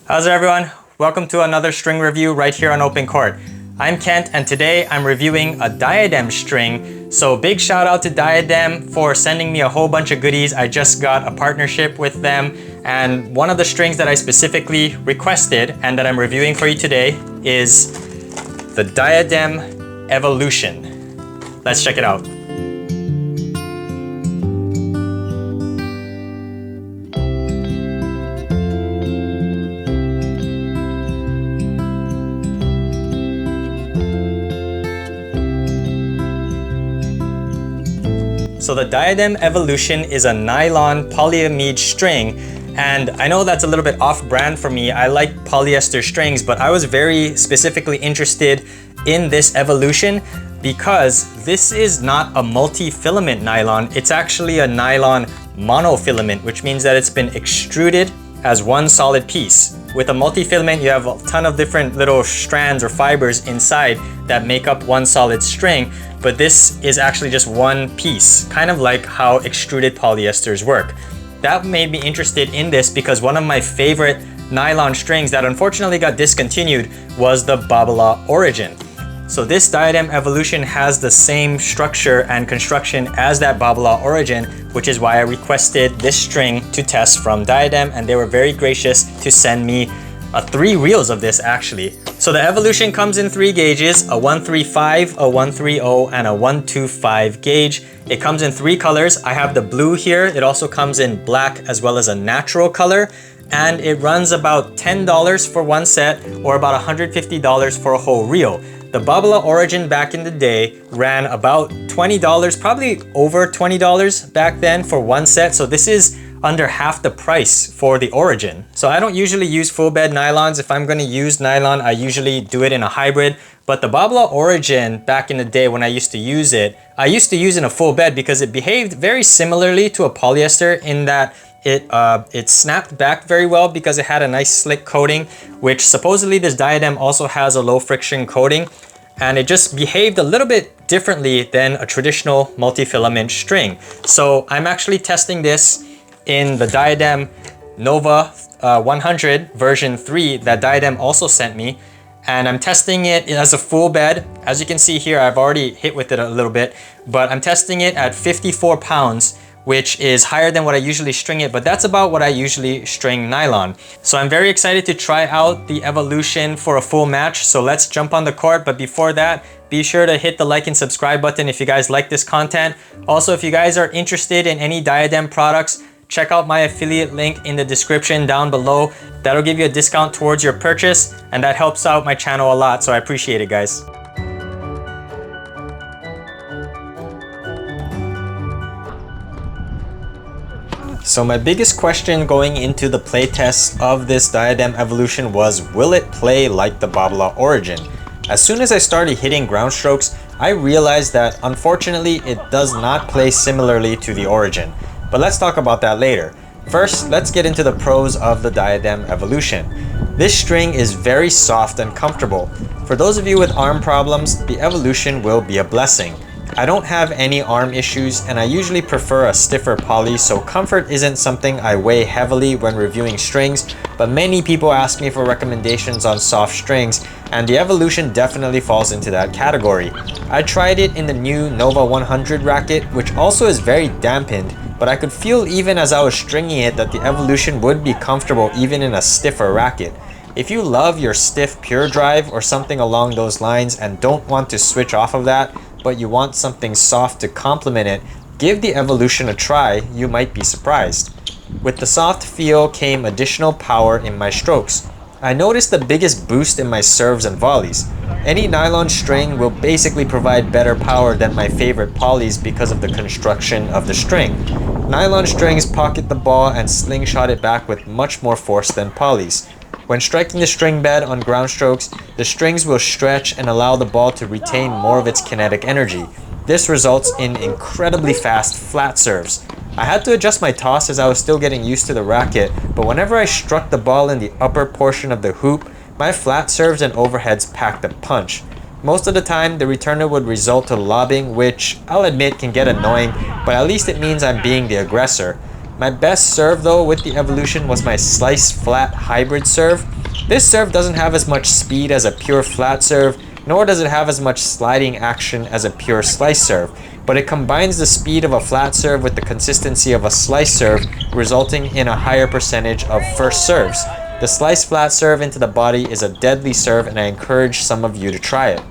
How's it, everyone? Welcome to another string review right here on OpenCourt. I'm Kent, and today I'm reviewing a Diadem string. So big shout out to Diadem for sending me a whole bunch of goodies. I just got a partnership with them, and one of the strings that I specifically requested and that I'm reviewing for you today is the Diadem Evolution. Let's check it out. So the Diadem Evolution is a nylon polyamide string, and I know that's a little bit off-brand for me. I like polyester strings, but I was very specifically interested in this Evolution because this is not a multi-filament nylon. It's actually a nylon monofilament, which means that it's been extruded as one solid piece. With a multi-filament, you have a ton of different little strands or fibers inside that make up one solid string, but this is actually just one piece, kind of like how extruded polyesters work. That made me interested in this because one of my favorite nylon strings that unfortunately got discontinued was the Babolat Origin. So this Diadem Evolution has the same structure and construction as that Babolat Origin, which is why I requested this string to test from Diadem, and they were very gracious to send me 3 reels of this actually. So the Evolution comes in 3 gauges, a 135, a 130, and a 125 gauge. It comes in 3 colors. I have the blue here. It also comes in black as well as a natural color. And it runs about $10 for one set or about $150 for a whole reel. The Babolat Origin back in the day ran about $20, probably over $20 back then for one set. So this is under half the price for the Origin. So I don't usually use full bed nylons. If I'm going to use nylon, I usually do it in a hybrid. But the Babolat Origin back in the day when I used to use it, I used to use it in a full bed because it behaved very similarly to a polyester in that it snapped back very well because it had a nice slick coating, which supposedly this Diadem also has a low friction coating, and it just behaved a little bit differently than a traditional multi-filament string. So I'm actually testing this in the Diadem Nova 100 version 3 that Diadem also sent me, and I'm testing it as a full bed. As you can see here, I've already hit with it a little bit, but I'm testing it at 54 pounds, which is higher than what I usually string it, but that's about what I usually string nylon. So I'm very excited to try out the Evolution for a full match. So let's jump on the court, but before that, be sure to hit the like and subscribe button if you guys like this content. Also, if you guys are interested in any Diadem products, check out my affiliate link in the description down below. That'll give you a discount towards your purchase, and that helps out my channel a lot, so I appreciate it, guys. So my biggest question going into the playtest of this Diadem Evolution was, will it play like the Babolat Origin? As soon as I started hitting ground strokes, I realized that unfortunately it does not play similarly to the Origin. But let's talk about that later. First, let's get into the pros of the Diadem Evolution. This string is very soft and comfortable. For those of you with arm problems, the Evolution will be a blessing. I don't have any arm issues, and I usually prefer a stiffer poly, so comfort isn't something I weigh heavily when reviewing strings, but many people ask me for recommendations on soft strings, and the Evolution definitely falls into that category. I tried it in the new Nova 100 racket, which also is very dampened, but I could feel even as I was stringing it that the Evolution would be comfortable even in a stiffer racket. If you love your stiff pure drive or something along those lines and don't want to switch off of that, but you want something soft to complement it, give the Evolution a try. You might be surprised. With the soft feel came additional power in my strokes. I noticed the biggest boost in my serves and volleys. Any nylon string will basically provide better power than my favorite polys because of the construction of the string. Nylon strings pocket the ball and slingshot it back with much more force than polys. When striking the string bed on ground strokes, the strings will stretch and allow the ball to retain more of its kinetic energy. This results in incredibly fast flat serves. I had to adjust my toss as I was still getting used to the racket, but whenever I struck the ball in the upper portion of the hoop, my flat serves and overheads packed a punch. Most of the time, the returner would result to lobbing, which I'll admit can get annoying, but at least it means I'm being the aggressor. My best serve though with the Evolution was my slice flat hybrid serve. This serve doesn't have as much speed as a pure flat serve, nor does it have as much sliding action as a pure slice serve, but it combines the speed of a flat serve with the consistency of a slice serve, resulting in a higher percentage of first serves. The slice flat serve into the body is a deadly serve, and I encourage some of you to try it.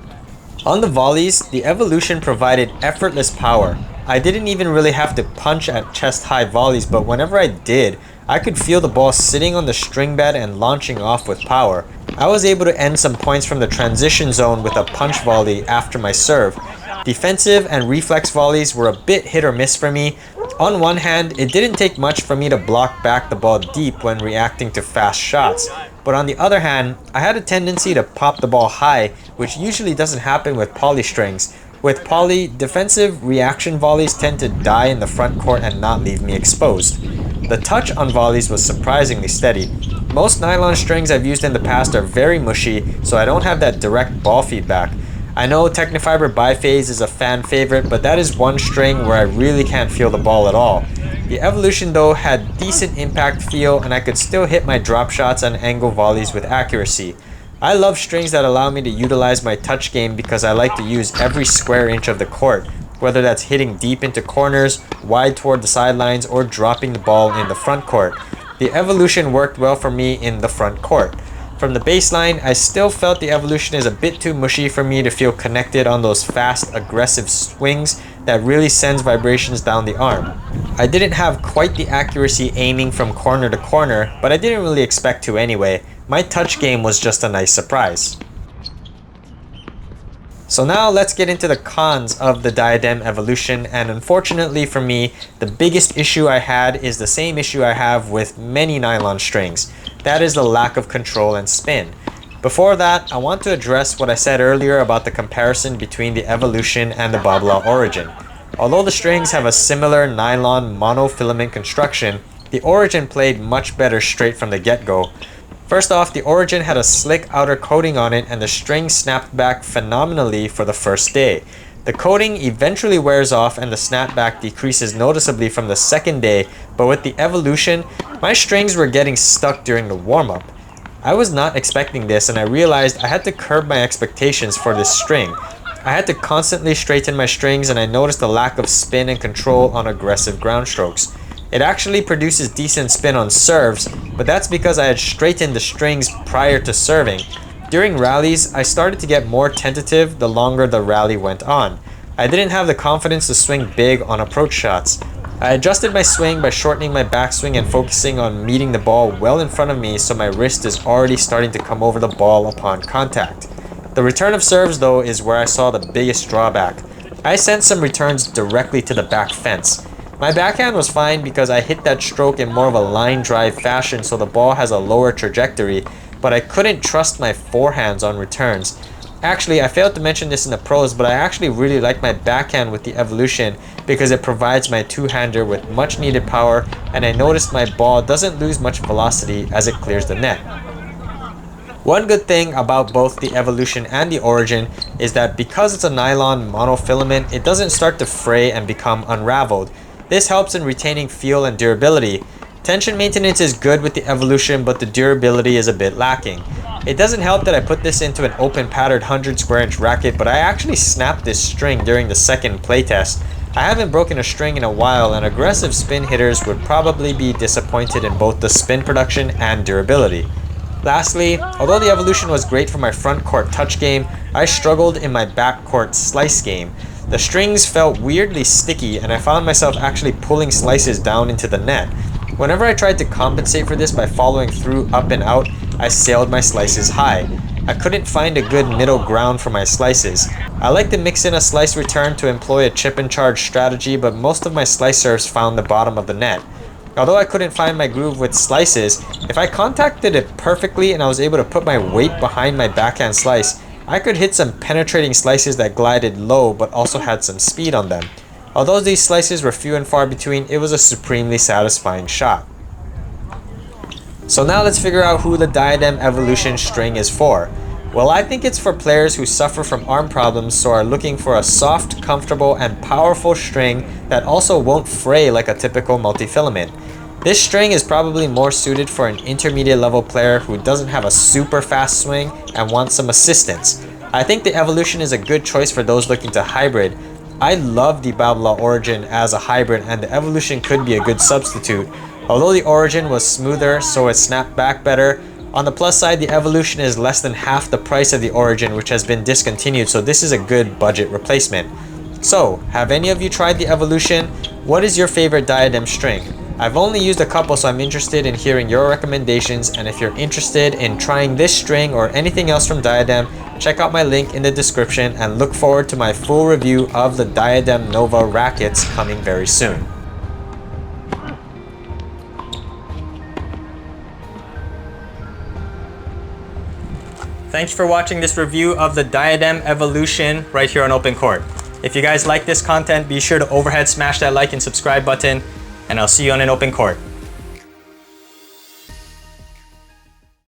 On the volleys, the Evolution provided effortless power. I didn't even really have to punch at chest-high volleys, but whenever I did, I could feel the ball sitting on the string bed and launching off with power. I was able to end some points from the transition zone with a punch volley after my serve. Defensive and reflex volleys were a bit hit or miss for me. On one hand, it didn't take much for me to block back the ball deep when reacting to fast shots. But on the other hand, I had a tendency to pop the ball high, which usually doesn't happen with poly strings. With poly, defensive reaction volleys tend to die in the front court and not leave me exposed. The touch on volleys was surprisingly steady. Most nylon strings I've used in the past are very mushy, so I don't have that direct ball feedback. I know Technifiber Biphase is a fan favorite, but that is one string where I really can't feel the ball at all. The Evolution though had decent impact feel, and I could still hit my drop shots and angle volleys with accuracy. I love strings that allow me to utilize my touch game because I like to use every square inch of the court, whether that's hitting deep into corners, wide toward the sidelines, or dropping the ball in the front court. The Evolution worked well for me in the front court. From the baseline, I still felt the Evolution is a bit too mushy for me to feel connected on those fast, aggressive swings that really sends vibrations down the arm. I didn't have quite the accuracy aiming from corner to corner, but I didn't really expect to anyway. My touch game was just a nice surprise. So now let's get into the cons of the Diadem Evolution, and unfortunately for me, the biggest issue I had is the same issue I have with many nylon strings. That is the lack of control and spin. Before that, I want to address what I said earlier about the comparison between the Evolution and the Babolat Origin. Although the strings have a similar nylon monofilament construction, the Origin played much better straight from the get-go. First off, the Origin had a slick outer coating on it, and the string snapped back phenomenally for the first day. The coating eventually wears off and the snapback decreases noticeably from the second day, but with the Evolution, my strings were getting stuck during the warm-up. I was not expecting this, and I realized I had to curb my expectations for this string. I had to constantly straighten my strings, and I noticed a lack of spin and control on aggressive ground strokes. It actually produces decent spin on serves, but that's because I had straightened the strings prior to serving. During rallies, I started to get more tentative the longer the rally went on. I didn't have the confidence to swing big on approach shots. I adjusted my swing by shortening my backswing and focusing on meeting the ball well in front of me, so my wrist is already starting to come over the ball upon contact. The return of serves though is where I saw the biggest drawback. I sent some returns directly to the back fence. My backhand was fine because I hit that stroke in more of a line drive fashion, so the ball has a lower trajectory, but I couldn't trust my forehands on returns. Actually, I failed to mention this in the pros, but I actually really like my backhand with the Evolution because it provides my two-hander with much needed power, and I noticed my ball doesn't lose much velocity as it clears the net. One good thing about both the Evolution and the Origin is that because it's a nylon monofilament, it doesn't start to fray and become unraveled. This helps in retaining feel and durability. Tension maintenance is good with the Evolution, but the durability is a bit lacking. It doesn't help that I put this into an open patterned 100 square inch racket, but I actually snapped this string during the second playtest. I haven't broken a string in a while, and aggressive spin hitters would probably be disappointed in both the spin production and durability. Lastly, although the Evolution was great for my front court touch game, I struggled in my back court slice game. The strings felt weirdly sticky, and I found myself actually pulling slices down into the net. Whenever I tried to compensate for this by following through up and out, I sailed my slices high. I couldn't find a good middle ground for my slices. I like to mix in a slice return to employ a chip and charge strategy, but most of my slice serves found the bottom of the net. Although I couldn't find my groove with slices, if I contacted it perfectly and I was able to put my weight behind my backhand slice, I could hit some penetrating slices that glided low but also had some speed on them. Although these slices were few and far between, it was a supremely satisfying shot. So now let's figure out who the Diadem Evolution string is for. Well, I think it's for players who suffer from arm problems, so are looking for a soft, comfortable, and powerful string that also won't fray like a typical multifilament. This string is probably more suited for an intermediate level player who doesn't have a super fast swing and wants some assistance. I think the Evolution is a good choice for those looking to hybrid. I love the Babolat Origin as a hybrid, and the Evolution could be a good substitute. Although the Origin was smoother, so it snapped back better. On the plus side, the Evolution is less than half the price of the Origin, which has been discontinued, so this is a good budget replacement. So, have any of you tried the Evolution? What is your favorite Diadem string? I've only used a couple, so I'm interested in hearing your recommendations, and if you're interested in trying this string or anything else from Diadem, check out my link in the description and look forward to my full review of the Diadem Nova rackets coming very soon. Thanks for watching this review of the Diadem Evolution right here on OpenCourt. If you guys like this content, be sure to overhead smash that like and subscribe button, and I'll see you on an OpenCourt.